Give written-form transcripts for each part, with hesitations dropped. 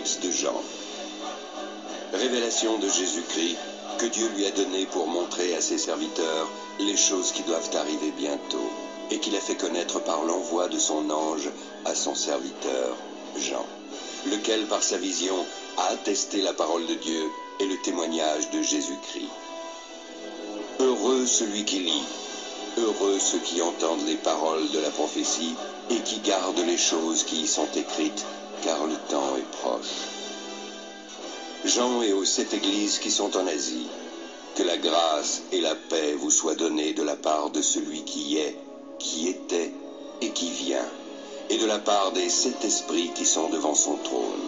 Apocalypse de Jean. Révélation de Jésus-Christ que Dieu lui a donnée pour montrer à ses serviteurs les choses qui doivent arriver bientôt, et qu'il a fait connaître par l'envoi de son ange à son serviteur Jean, lequel par sa vision a attesté la parole de Dieu et le témoignage de Jésus-Christ. Heureux celui qui lit, heureux ceux qui entendent les paroles de la prophétie et qui gardent les choses qui y sont écrites, car le temps est proche. Jean est aux 7 églises qui sont en Asie. Que la grâce et la paix vous soient données de la part de celui qui est, qui était et qui vient, et de la part des 7 esprits qui sont devant son trône.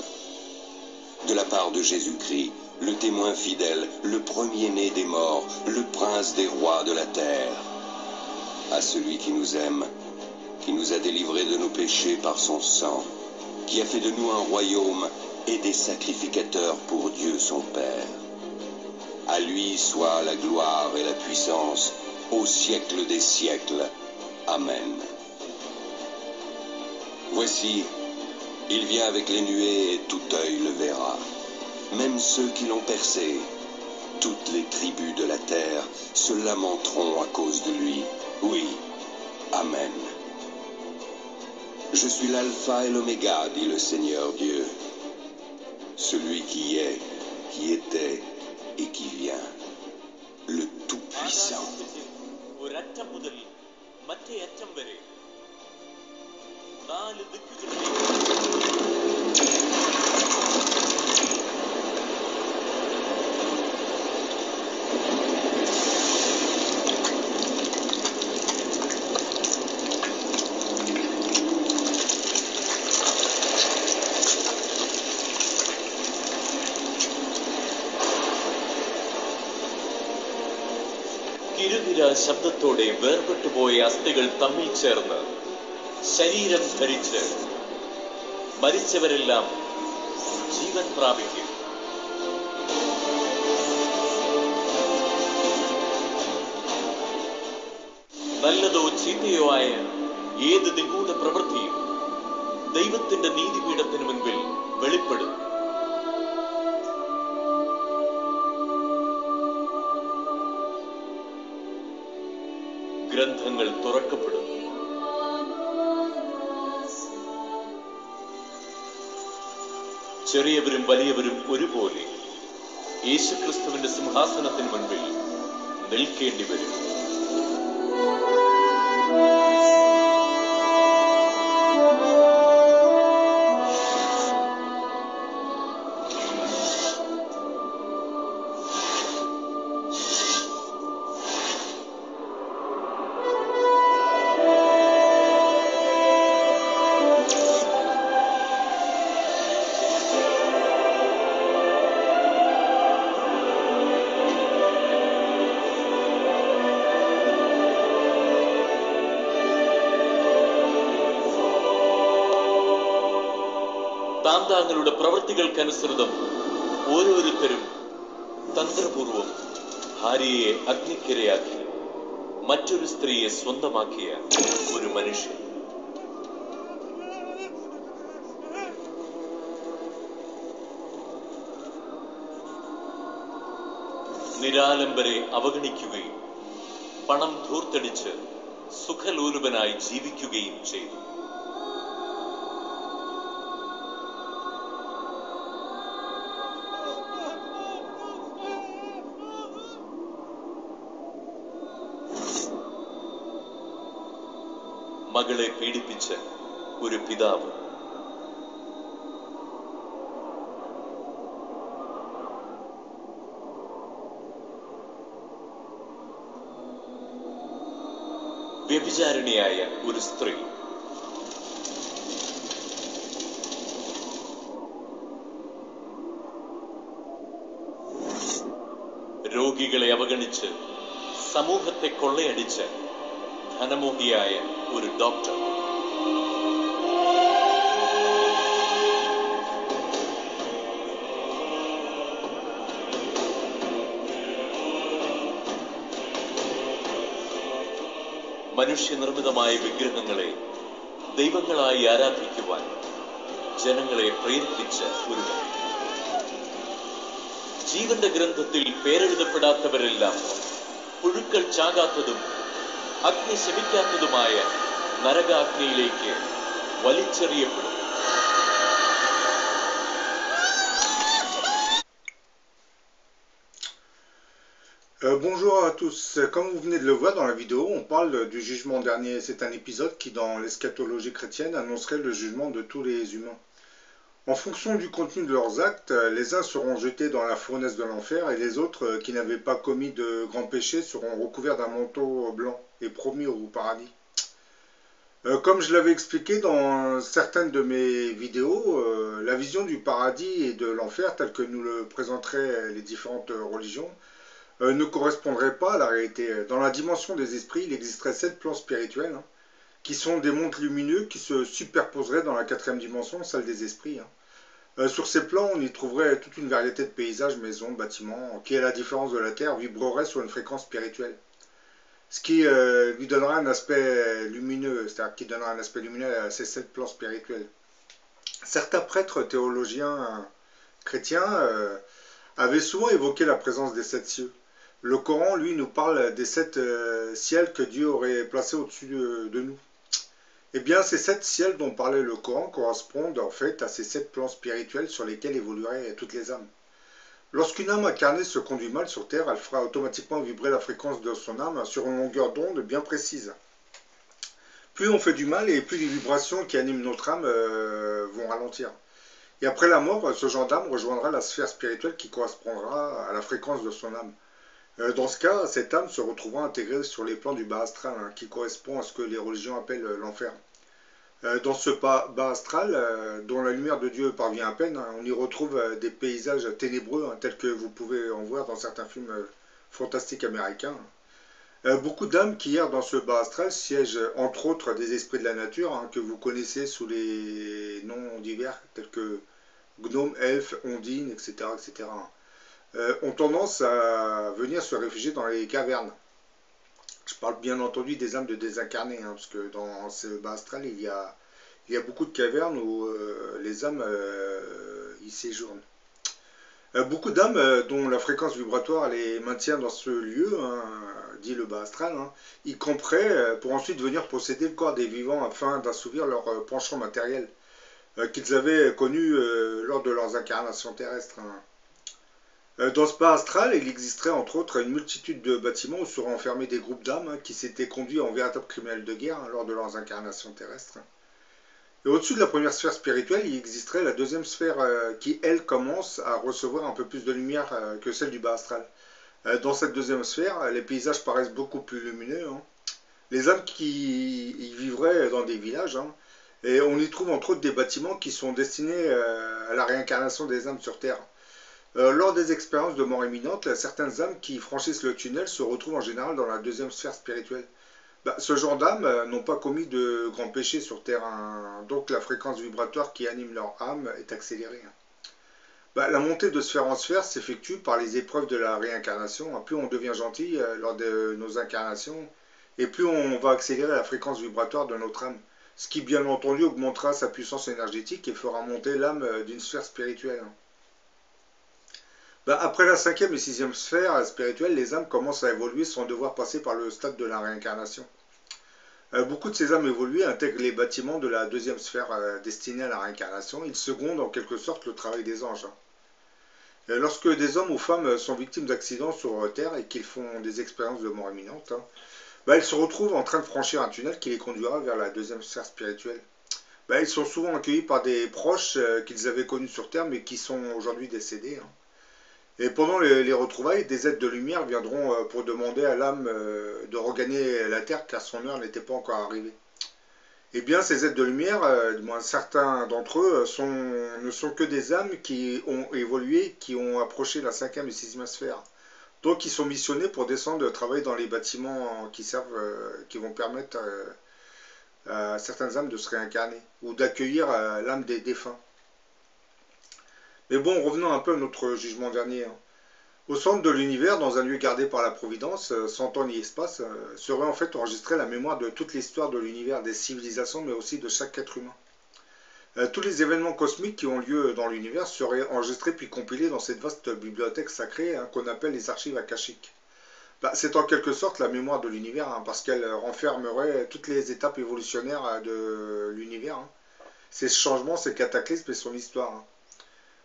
De la part de Jésus-Christ, le témoin fidèle, le premier-né des morts, le prince des rois de la terre. À celui qui nous aime, qui nous a délivrés de nos péchés par son sang, qui a fait de nous un royaume et des sacrificateurs pour Dieu son Père. À lui soit la gloire et la puissance au siècle des siècles. Amen. Voici, il vient avec les nuées et tout œil le verra, même ceux qui l'ont percé. Toutes les tribus de la terre se lamenteront à cause de lui. Oui, Amen. Je suis l'alpha et l'oméga, dit le Seigneur Dieu, celui qui est, qui était et qui vient, le Tout-Puissant. ശബ്ദത്തോടെ വേർപെട്ടുപോയ അസ്ഥികൾ തമ്മിൽ ചേർന്ന് ശരീരം ധരിച്ച് മരിച്ചവരെല്ലാം ജീവൻ പ്രാപിക്കും. നല്ലതോ ചീത്തയോ ആയ ഏത് നിഗൂഢ പ്രവൃത്തിയും ദൈവത്തിന്റെ നീതിപീഠത്തിന് മുൻപിൽ വെളിപ്പെടും. ഗ്രന്ഥങ്ങൾ തുറക്കപ്പെടും. ചെറിയവരും വലിയവരും ഒരുപോലെ യേശുക്രിസ്തുവിന്റെ സിംഹാസനത്തിന് മുൻപിൽ നിൽക്കേണ്ടി വരും. താങ്കളുടെ പ്രവൃത്തികൾക്കനുസൃതം ഓരോരുത്തരും തന്ത്രപൂർവം ഭാര്യയെ അഗ്നിക്കിരയാക്കി മറ്റൊരു സ്ത്രീയെ സ്വന്തമാക്കിയ ഒരു മനുഷ്യൻ. നിരാലംബരെ അവഗണിക്കുകയും പണം ധൂർത്തടിച്ച് സുഖലോലുപനായി ജീവിക്കുകയും ചെയ്തു. മകളെ പീഡിപ്പിച്ച ഒരു പിതാവ്. വ്യഭിചാരിണിയായ ഒരു സ്ത്രീ. രോഗികളെ അവഗണിച്ച് സമൂഹത്തെ കൊള്ളയടിച്ച് ധനമോഹിയായ ഒരു ഡോക്ടർ. മനുഷ്യനിർമ്മിതമായ വിഗ്രഹങ്ങളെ ദൈവങ്ങളായി ആരാധിക്കുവാൻ ജനങ്ങളെ പ്രേരിപ്പിച്ച ഒരു വ്യക്തി. ജീവന്റെ ഗ്രന്ഥത്തിൽ പേരെഴുതപ്പെടാത്തവരെല്ലാം പുഴുക്കൾ ചാകാത്തതും അഗ്നി ശമിക്കാത്തതുമായ നരകാഗ്നിയിലേക്ക് വലിച്ചെറിയപ്പെടും. Bonjour à tous. Comme vous venez de le voir dans la vidéo, on parle du jugement dernier. C'est un épisode qui, dans l'eschatologie chrétienne, annoncerait le jugement de tous les humains. En fonction du contenu de leurs actes, les uns seront jetés dans la fournaise de l'enfer et les autres, qui n'avaient pas commis de grands péchés, seront recouverts d'un manteau blanc et promis au paradis. Comme je l'avais expliqué dans certaines de mes vidéos, la vision du paradis et de l'enfer, telle que nous le présenteraient les différentes religions, ne correspondrait pas à la réalité. Dans la dimension des esprits, il existerait 7 plans spirituels, qui sont des mondes lumineux qui se superposeraient dans la 4e dimension, celle des esprits. Sur ces plans, on y trouverait toute une variété de paysages, maisons, bâtiments, qui, à la différence de la Terre, vibreraient sur une fréquence spirituelle. Ce qui lui donnerait un aspect lumineux, c'est-à-dire qui donnerait un aspect lumineux à ces 7 plans spirituels. Certains prêtres théologiens chrétiens avaient souvent évoqué la présence des 7 cieux. Le Coran, lui, nous parle des 7 ciels que Dieu aurait placés au-dessus de nous. Eh bien, ces 7 ciels dont parlait le Coran correspondent en fait à ces 7 plans spirituels sur lesquels évolueraient toutes les âmes. Lorsqu'une âme incarnée se conduit mal sur Terre, elle fera automatiquement vibrer la fréquence de son âme sur une longueur d'onde bien précise. Plus on fait du mal et plus les vibrations qui animent notre âme vont ralentir. Et après la mort, ce genre d'âme rejoindra la sphère spirituelle qui correspondra à la fréquence de son âme. Dans ce cas, cette âme se retrouvera intégrée sur les plans du bas astral, qui correspond à ce que les religions appellent l'enfer. Dans ce bas astral, dont la lumière de Dieu parvient à peine, on y retrouve des paysages ténébreux, tels que vous pouvez en voir dans certains films fantastiques américains. Beaucoup d'âmes qui errent dans ce bas astral siègent entre autres des esprits de la nature, que vous connaissez sous les noms divers, tels que gnomes, elfes, ondines, etc. etc. Ont tendance à venir se réfugier dans les cavernes. Je parle bien entendu des âmes de désincarnés, parce que dans ce bas astral, il y a beaucoup de cavernes où les âmes y séjournent. Beaucoup d'âmes dont la fréquence vibratoire les maintient dans ce lieu, dit le bas astral, y camperaient pour ensuite venir posséder le corps des vivants afin d'assouvir leur penchant matériel qu'ils avaient connu lors de leurs incarnations terrestres. Dans ce bas astral, il existerait entre autres une multitude de bâtiments où seraient enfermés des groupes d'âmes qui s'étaient conduits en véritables criminels de guerre lors de leurs incarnations terrestres. Et au-dessus de la première sphère spirituelle, il existerait la deuxième sphère qui, elle, commence à recevoir un peu plus de lumière que celle du bas astral. Dans cette deuxième sphère, les paysages paraissent beaucoup plus lumineux. Les âmes qui y vivraient dans des villages, et on y trouve entre autres des bâtiments qui sont destinés à la réincarnation des âmes sur Terre. Lors des expériences de mort imminente, certaines âmes qui franchissent le tunnel se retrouvent en général dans la deuxième sphère spirituelle. Ce genre d'âmes n'ont pas commis de grands péchés sur Terre, donc la fréquence vibratoire qui anime leur âme est accélérée. La montée de sphère en sphère s'effectue par les épreuves de la réincarnation. Plus on devient gentil lors de nos incarnations, et plus on va accélérer la fréquence vibratoire de notre âme, ce qui bien entendu augmentera sa puissance énergétique et fera monter l'âme d'une sphère spirituelle. Après la 5e et 6e sphère spirituelle, les âmes commencent à évoluer sans devoir passer par le stade de la réincarnation. Beaucoup de ces âmes évoluées intègrent les bâtiments de la deuxième sphère destinée à la réincarnation. Ils secondent en quelque sorte le travail des anges. Lorsque des hommes ou femmes sont victimes d'accidents sur Terre et qu'ils font des expériences de mort imminente, ils se retrouvent en train de franchir un tunnel qui les conduira vers la deuxième sphère spirituelle. Ils sont souvent accueillis par des proches qu'ils avaient connus sur Terre mais qui sont aujourd'hui décédés. Et pendant les retrouvailles, des êtres de lumière viendront pour demander à l'âme de regagner la Terre car son heure n'était pas encore arrivée. Eh bien, ces êtres de lumière, du moins certains d'entre eux, ne sont que des âmes qui ont évolué, qui ont approché la 5e et 6e sphère. Donc, ils sont missionnés pour descendre travailler dans les bâtiments qui vont permettre à certaines âmes de se réincarner ou d'accueillir l'âme des défunts. Mais bon, revenons un peu à notre jugement dernier. Au centre de l'univers, dans un lieu gardé par la Providence, sans temps ni espace, serait en fait enregistrée la mémoire de toute l'histoire de l'univers, des civilisations, mais aussi de chaque être humain. Tous les événements cosmiques qui ont lieu dans l'univers seraient enregistrés puis compilés dans cette vaste bibliothèque sacrée qu'on appelle les archives akashiques. C'est en quelque sorte la mémoire de l'univers, parce qu'elle renfermerait toutes les étapes évolutionnaires de l'univers, ses changements, ses cataclysmes et son histoire.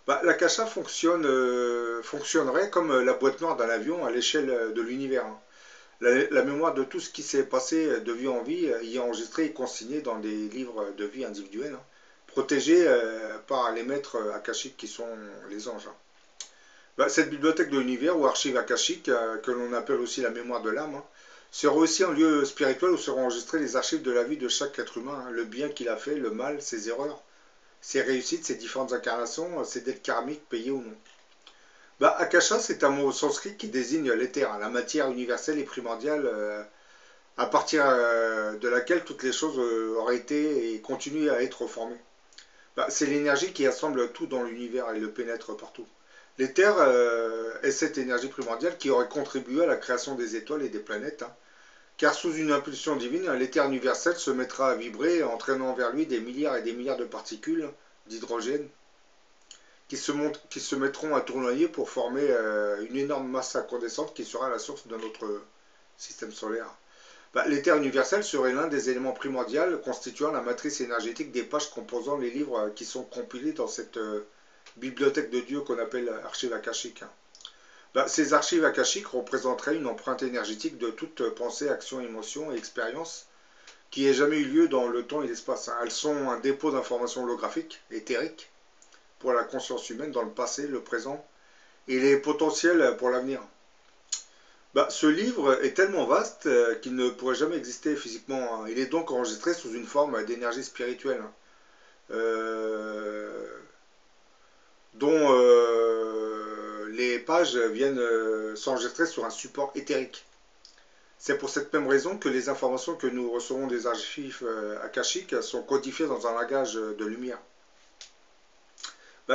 L'Akasha fonctionnerait comme la boîte noire d'un avion à l'échelle de l'univers. La mémoire de tout ce qui s'est passé de vie en vie y est enregistrée et consignée dans des livres de vie individuels, protégés par les maîtres akashiques qui sont les anges. Cette bibliothèque de l'univers ou archive akashique, que l'on appelle aussi la mémoire de l'âme, sera aussi un lieu spirituel où seront enregistrées les archives de la vie de chaque être humain, le bien qu'il a fait, le mal, ses erreurs, ses réussites, ses différentes incarnations, ses dettes karmiques payées ou non. Akasha, c'est un mot sanskrit qui désigne l'éther, la matière universelle et primordiale à partir de laquelle toutes les choses auraient été et continuent à être formées. C'est l'énergie qui assemble tout dans l'univers et le pénètre partout. L'éther est cette énergie primordiale qui aurait contribué à la création des étoiles et des planètes, car sous une impulsion divine, l'éther universel se mettra à vibrer, entraînant vers lui des milliards et des milliards de particules d'hydrogène qui se mettront à tournoyer pour former une énorme masse incandescente qui sera la source de notre système solaire. L'éther universel serait l'un des éléments primordiaux constituant la matrice énergétique des pages composant les livres qui sont compilés dans cette bibliothèque de Dieu qu'on appelle archive akashique. Ces archives akashiques représenteraient une empreinte énergétique de toute pensée, action, émotion et expérience qui ait jamais eu lieu dans le temps et l'espace. Elles sont un dépôt d'informations holographiques, éthériques, pour la conscience humaine dans le passé, le présent et les potentiels pour l'avenir. Ce livre est tellement vaste qu'il ne pourrait jamais exister physiquement. Il est donc enregistré sous une forme d'énergie spirituelle, dont les pages viennent s'enregistrer sur un support éthérique. C'est pour cette même raison que les informations que nous recevons des archives akashiques sont codifiées dans un langage de lumière.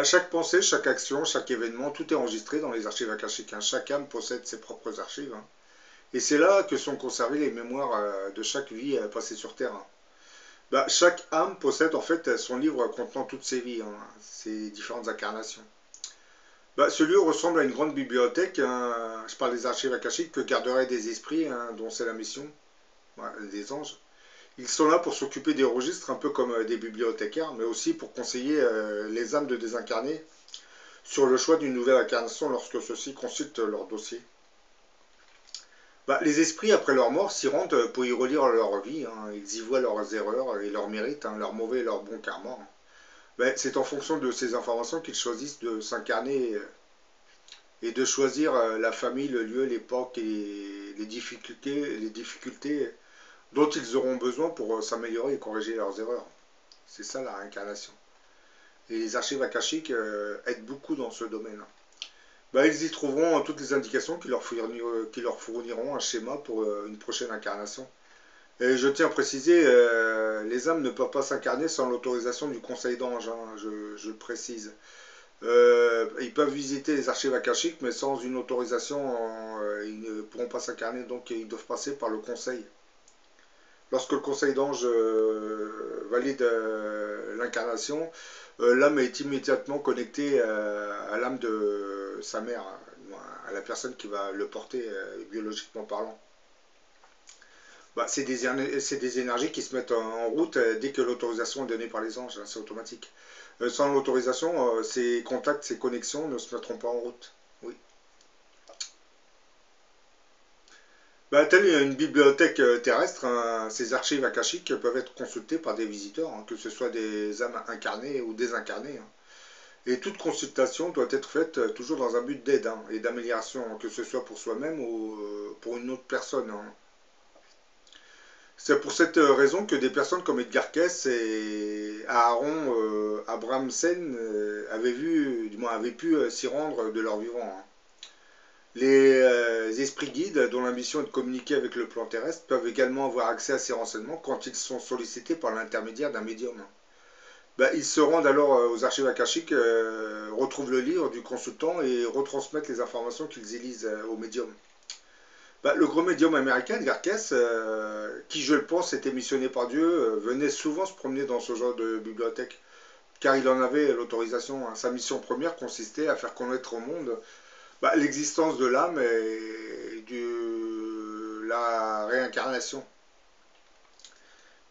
Chaque pensée, chaque action, chaque événement, tout est enregistré dans les archives akashiques. Chaque âme possède ses propres archives. Et c'est là que sont conservées les mémoires de chaque vie passée sur Terre. Chaque âme possède en fait son livre contenant toutes ses vies, ses différentes incarnations. Ce lieu ressemble à une grande bibliothèque, je parle des archives akashiques, que garderaient des esprits, dont c'est la mission, des anges. Ils sont là pour s'occuper des registres, un peu comme des bibliothécaires, mais aussi pour conseiller les âmes de désincarnés sur le choix d'une nouvelle incarnation lorsque ceux-ci consultent leur dossier. Les esprits, après leur mort, s'y rendent pour y relire leur vie. Ils y voient leurs erreurs et leurs mérites, leurs mauvais et leurs bons karmas. C'est en fonction de ces informations qu'ils choisissent de s'incarner et de choisir la famille, le lieu, l'époque et les difficultés dont ils auront besoin pour s'améliorer et corriger leurs erreurs. C'est ça la réincarnation. Et les archives akashiques aident beaucoup dans ce domaine. Ils y trouveront toutes les indications qui leur fourniront un schéma pour une prochaine incarnation. Et je tiens à préciser, les âmes ne peuvent pas s'incarner sans l'autorisation du conseil d'ange, je le précise. Ils peuvent visiter les archives akashiques, mais sans une autorisation, ils ne pourront pas s'incarner, donc ils doivent passer par le conseil. Lorsque le conseil d'ange valide l'incarnation, l'âme est immédiatement connectée à l'âme de sa mère, à la personne qui va le porter biologiquement parlant. C'est des énergies qui se mettent en route dès que l'autorisation est donnée par les anges, c'est automatique. Sans l'autorisation, ces contacts, ces connexions ne se mettront pas en route. Oui. Telle une bibliothèque terrestre, ces archives akashiques peuvent être consultées par des visiteurs, que ce soit des âmes incarnées ou désincarnées. Et toute consultation doit être faite toujours dans un but d'aide et d'amélioration, que ce soit pour soi-même ou pour une autre personne. C'est pour cette raison que des personnes comme Edgar Cayce et Aaron Abramson avaient pu s'y rendre de leur vivant. Les esprits guides, dont la mission est de communiquer avec le plan terrestre, peuvent également avoir accès à ces renseignements quand ils sont sollicités par l'intermédiaire d'un médium. Ils se rendent alors aux archives akashiques, retrouvent le livre du consultant et retransmettent les informations qu'ils élisent au médium. Le gros médium américain, Edgar Cayce, qui je le pense était missionné par Dieu, venait souvent se promener dans ce genre de bibliothèque car il en avait l'autorisation. Sa mission première consistait à faire connaître au monde l'existence de l'âme et de la réincarnation.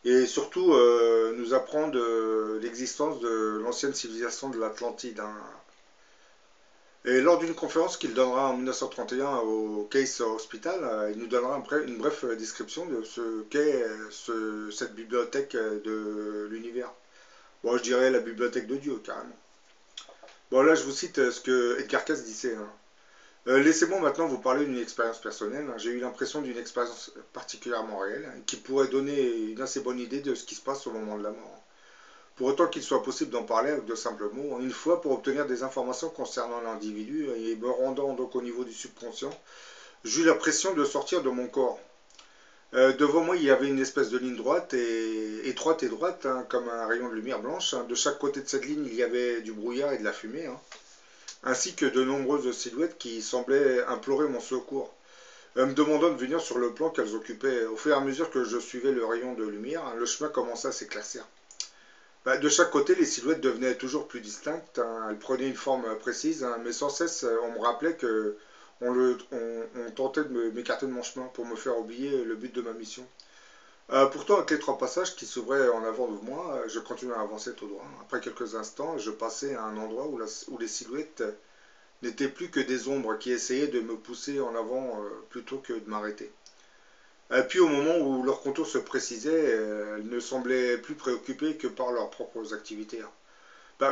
Et surtout, nous apprendre l'existence de l'ancienne civilisation de l'Atlantide. Et lors d'une conférence qu'il donnera en 1931 au Case Hospital, il nous donnera une brève description de ce qu'est cette bibliothèque de l'univers. Bon, je dirais la bibliothèque de Dieu, carrément. Bon, là, je vous cite ce que Edgar Cayce disait. Laissez-moi maintenant vous parler d'une expérience personnelle. J'ai eu l'impression d'une expérience particulièrement réelle, qui pourrait donner une assez bonne idée de ce qui se passe au moment de la mort. Pour autant qu'il soit possible d'en parler avec de simples mots, une fois pour obtenir des informations concernant l'individu et me rendant donc au niveau du subconscient, j'eus l'impression de sortir de mon corps. Devant moi, il y avait une espèce de ligne droite, étroite et droite, comme un rayon de lumière blanche. De chaque côté de cette ligne, il y avait du brouillard et de la fumée, ainsi que de nombreuses silhouettes qui semblaient implorer mon secours, me demandant de venir sur le plan qu'elles occupaient. Au fur et à mesure que je suivais le rayon de lumière, le chemin commença à s'éclaircir. De chaque côté, les silhouettes devenaient toujours plus distinctes, elles prenaient une forme précise, mais sans cesse, on me rappelait que on tentait de m'écarter de mon chemin pour me faire oublier le but de ma mission. Pourtant, avec les 3 passages qui s'ouvraient en avant de moi, je continuais à avancer tout droit. Après quelques instants, je passais à un endroit où les silhouettes n'étaient plus que des ombres qui essayaient de me pousser en avant plutôt que de m'arrêter. Puis au moment où leurs contours se précisaient, elles ne semblaient plus préoccupées que par leurs propres activités.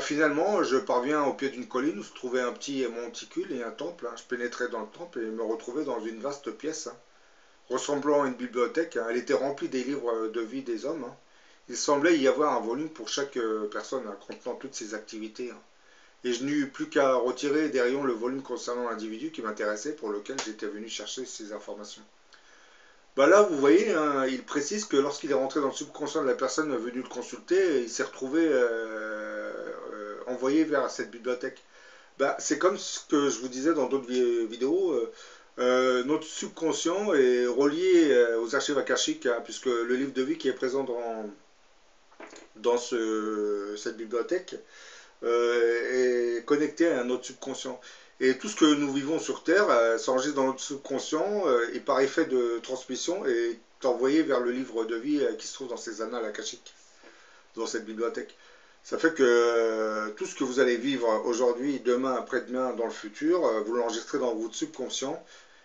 Finalement, je parviens au pied d'une colline où se trouvait un petit monticule et un temple. Je pénétrais dans le temple et me retrouvais dans une vaste pièce, ressemblant à une bibliothèque. Elle était remplie des livres de vie des hommes. Il semblait y avoir un volume pour chaque personne contenant toutes ces activités. Et je n'eus plus qu'à retirer des rayons le volume concernant l'individu qui m'intéressait, pour lequel j'étais venu chercher ces informations. Là, vous voyez, il précise que lorsqu'il est rentré dans le subconscient de la personne venue le consulter, il s'est retrouvé envoyé vers cette bibliothèque. C'est comme ce que je vous disais dans d'autres vidéos, notre subconscient est relié aux archives akashiques, puisque le livre de vie qui est présent dans cette bibliothèque est connecté à notre subconscient. Et tout ce que nous vivons sur Terre s'enregistre dans notre subconscient et par effet de transmission est envoyé vers le livre de vie qui se trouve dans ces annales akashiques, dans cette bibliothèque. Ça fait que tout ce que vous allez vivre aujourd'hui, demain, après-demain, dans le futur, vous l'enregistrez dans votre subconscient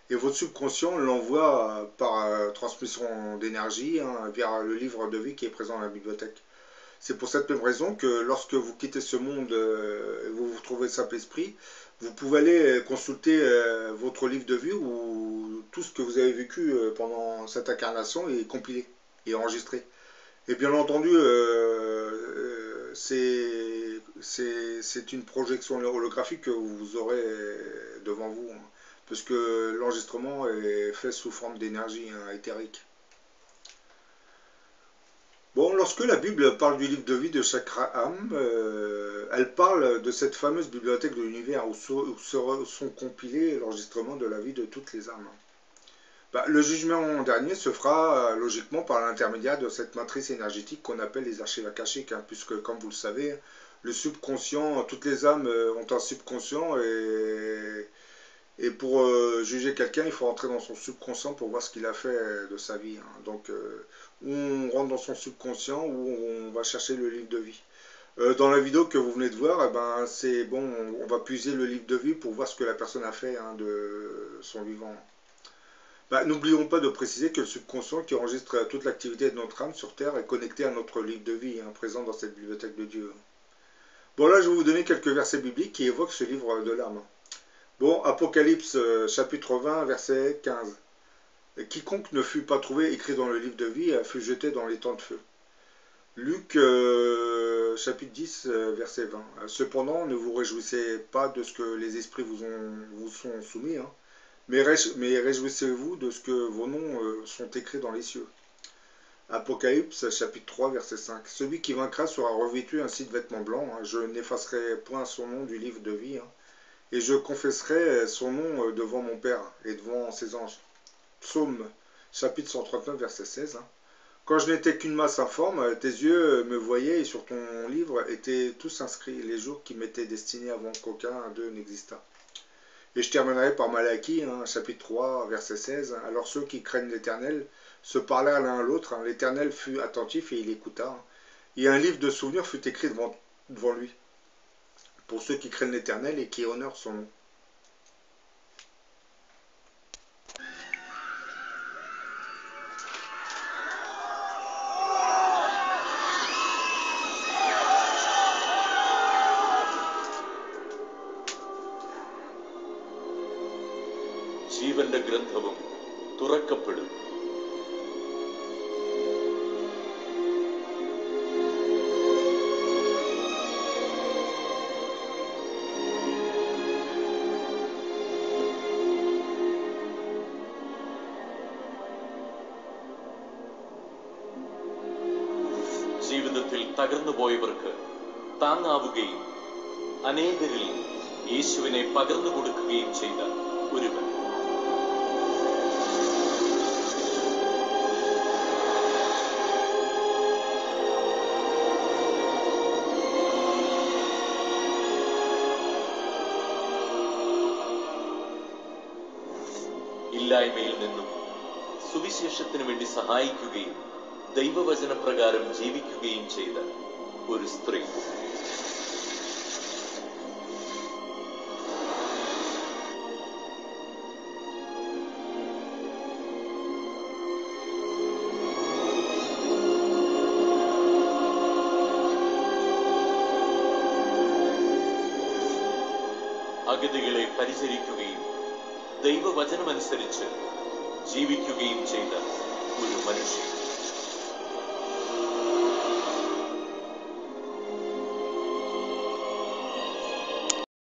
et votre subconscient l'envoie par transmission d'énergie vers le livre de vie qui est présent dans la bibliothèque. C'est pour cette même raison que lorsque vous quittez ce monde et vous vous retrouvez simple esprit, vous pouvez aller consulter votre livre de vie où tout ce que vous avez vécu pendant cette incarnation est compilé et enregistré. Et bien entendu, c'est une projection holographique que vous aurez devant vous, parce que l'enregistrement est fait sous forme d'énergie éthérique. Bon, lorsque la Bible parle du livre de vie de chaque âme, elle parle de cette fameuse bibliothèque de l'univers où sont compilés l'enregistrement de la vie de toutes les âmes. Le jugement dernier se fera logiquement par l'intermédiaire de cette matrice énergétique qu'on appelle les archives akashiques, puisque comme vous le savez, le subconscient, toutes les âmes ont un subconscient et pour juger quelqu'un, il faut rentrer dans son subconscient pour voir ce qu'il a fait de sa vie. Donc, on rentre dans son subconscient ou on va chercher le livre de vie. Dans la vidéo que vous venez de voir, c'est bon, on va puiser le livre de vie pour voir ce que la personne a fait de son vivant. N'oublions pas de préciser que le subconscient qui enregistre toute l'activité de notre âme sur Terre est connecté à notre livre de vie, présent dans cette bibliothèque de Dieu. Bon, là, je vais vous donner quelques versets bibliques qui évoquent ce livre de l'âme. Bon, Apocalypse, chapitre 20, verset 15. « Quiconque ne fut pas trouvé écrit dans le livre de vie fut jeté dans les temps de feu. » Luc, chapitre 10, verset 20. « Cependant, ne vous réjouissez pas de ce que les esprits vous sont soumis, mais réjouissez-vous de ce que vos noms sont écrits dans les cieux. » Apocalypse, chapitre 3, verset 5. « Celui qui vaincra sera revêtu ainsi de vêtements blancs. Je n'effacerai point son nom du livre de vie. Et je confesserai son nom devant mon Père et devant ses anges. » Psaume, chapitre 139, verset 16. Quand je n'étais qu'une masse informe, tes yeux me voyaient et sur ton livre étaient tous inscrits les jours qui m'étaient destinés avant qu'aucun d'eux n'existât. Et je terminerai par Malachie, chapitre 3, verset 16. Alors ceux qui craignent l'Éternel se parlèrent l'un à l'autre. L'Éternel fut attentif et il écouta. Et un livre de souvenirs fut écrit devant lui, pour ceux qui craignent l'Éternel et qui honorent son nom. ജീവന്റെ ഗ്രന്ഥവും തുറക്കപ്പെടും. ജീവിതത്തിൽ തകർന്നുപോയവർക്ക് താങ്ങാവുകയും അനേകരിൽ യേശുവിനെ പകർന്നു കൊടുക്കുകയും ചെയ്ത ഒരുവൻ. ഇല്ലായ്മയിൽ നിന്നും സുവിശേഷത്തിനു വേണ്ടി സഹായിക്കുകയും ദൈവവചനപ്രകാരം ജീവിക്കുകയും ചെയ്ത ഒരു സ്ത്രീ. അഗതികളെ പരിചരിക്കുകയും ദൈവവചനമനുസരിച്ച് ജീവിക്കുകയും ചെയ്ത